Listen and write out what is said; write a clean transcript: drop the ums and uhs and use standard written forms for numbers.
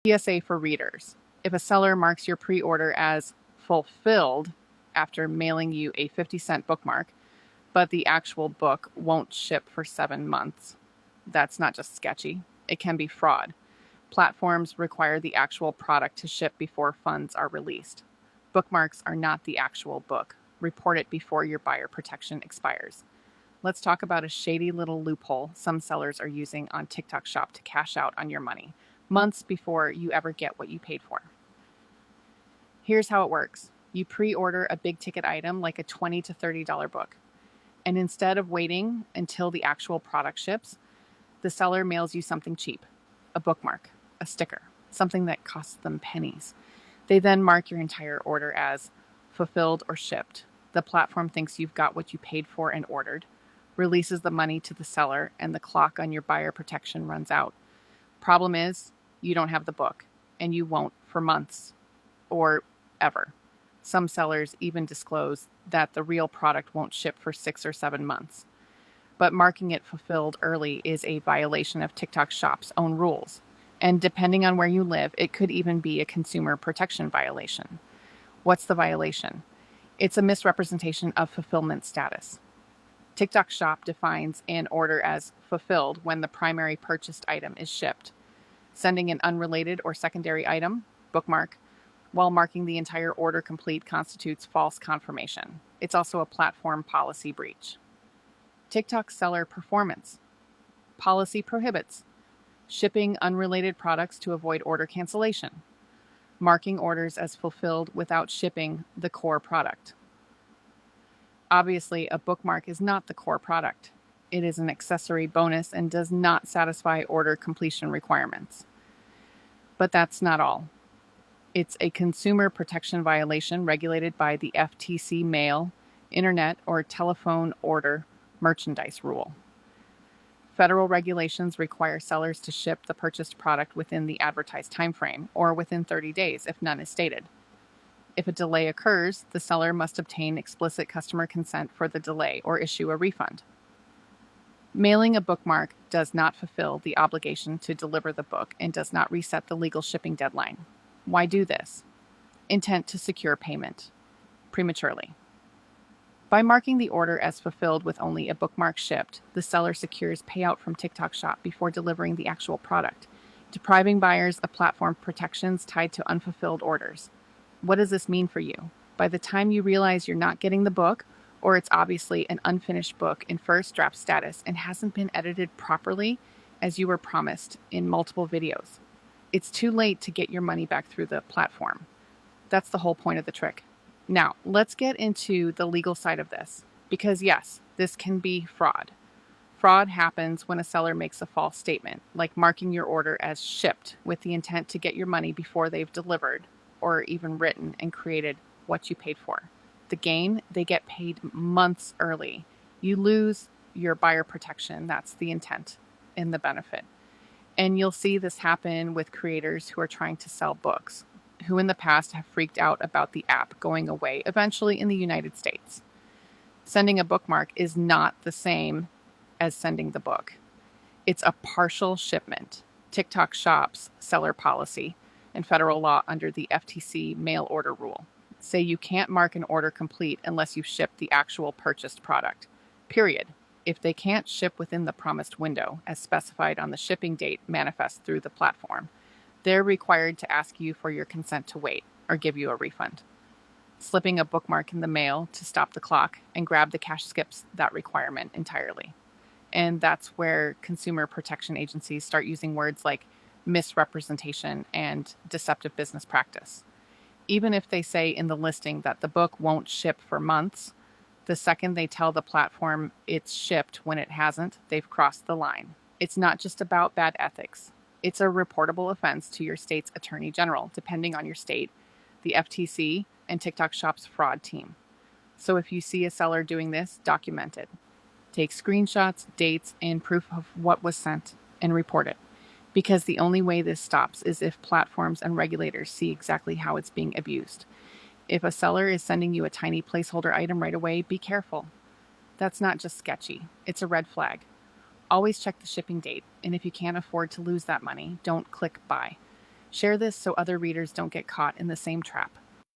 PSA for readers. If a seller marks your pre-order as fulfilled after mailing you a 50-cent bookmark, but the actual book won't ship for 7 months, that's not just sketchy, it can be fraud. Platforms require the actual product to ship before funds are released. Bookmarks are not the actual book. Report it before your buyer protection expires. Let's talk about a shady little loophole some sellers are using on TikTok Shop to cash out on your money, months before you ever get what you paid for. Here's how it works. You pre-order a big ticket item like a $20 to $30 book. And instead of waiting until the actual product ships, the seller mails you something cheap, a bookmark, a sticker, something that costs them pennies. They then mark your entire order as fulfilled or shipped. The platform thinks you've got what you paid for and ordered, releases the money to the seller, and the clock on your buyer protection runs out. Problem is, you don't have the book, and you won't for months or ever. Some sellers even disclose that the real product won't ship for 6 or 7 months. But marking it fulfilled early is a violation of TikTok Shop's own rules. And depending on where you live, it could even be a consumer protection violation. What's the violation? It's a misrepresentation of fulfillment status. TikTok Shop defines an order as fulfilled when the primary purchased item is shipped. Sending an unrelated or secondary item, bookmark, while marking the entire order complete constitutes false confirmation. It's also a platform policy breach. TikTok seller performance. Policy prohibits shipping unrelated products to avoid order cancellation, marking orders as fulfilled without shipping the core product. Obviously, a bookmark is not the core product. It is an accessory bonus and does not satisfy order completion requirements. But that's not all. It's a consumer protection violation regulated by the FTC mail, internet, or telephone order merchandise rule. Federal regulations require sellers to ship the purchased product within the advertised time frame or within 30 days if none is stated. If a delay occurs, the seller must obtain explicit customer consent for the delay or issue a refund. Mailing a bookmark does not fulfill the obligation to deliver the book and does not reset the legal shipping deadline. Why do this? Intent to secure payment prematurely. By marking the order as fulfilled with only a bookmark shipped, the seller secures payout from TikTok Shop before delivering the actual product, depriving buyers of platform protections tied to unfulfilled orders. What does this mean for you? By the time you realize you're not getting the book, or it's obviously an unfinished book in first draft status and hasn't been edited properly as you were promised in multiple videos, it's too late to get your money back through the platform. That's the whole point of the trick. Now, let's get into the legal side of this, because yes, this can be fraud. Fraud happens when a seller makes a false statement, like marking your order as shipped with the intent to get your money before they've delivered or even written and created what you paid for. The gain, they get paid months early. You lose your buyer protection. That's the intent and the benefit. And you'll see this happen with creators who are trying to sell books, who in the past have freaked out about the app going away eventually in the United States. Sending a bookmark is not the same as sending the book. It's a partial shipment. TikTok Shop's seller policy and federal law under the FTC mail order rule say you can't mark an order complete unless you've shipped the actual purchased product, period. If they can't ship within the promised window, as specified on the shipping date manifest through the platform, they're required to ask you for your consent to wait or give you a refund. Slipping a bookmark in the mail to stop the clock and grab the cash skips that requirement entirely. And that's where consumer protection agencies start using words like misrepresentation and deceptive business practice. Even if they say in the listing that the book won't ship for months, the second they tell the platform it's shipped when it hasn't, they've crossed the line. It's not just about bad ethics. It's a reportable offense to your state's attorney general, depending on your state, the FTC, and TikTok Shop's fraud team. So if you see a seller doing this, document it. Take screenshots, dates, and proof of what was sent, and report it. Because the only way this stops is if platforms and regulators see exactly how it's being abused. If a seller is sending you a tiny placeholder item right away, be careful. That's not just sketchy, it's a red flag. Always check the shipping date, and if you can't afford to lose that money, don't click buy. Share this so other readers don't get caught in the same trap.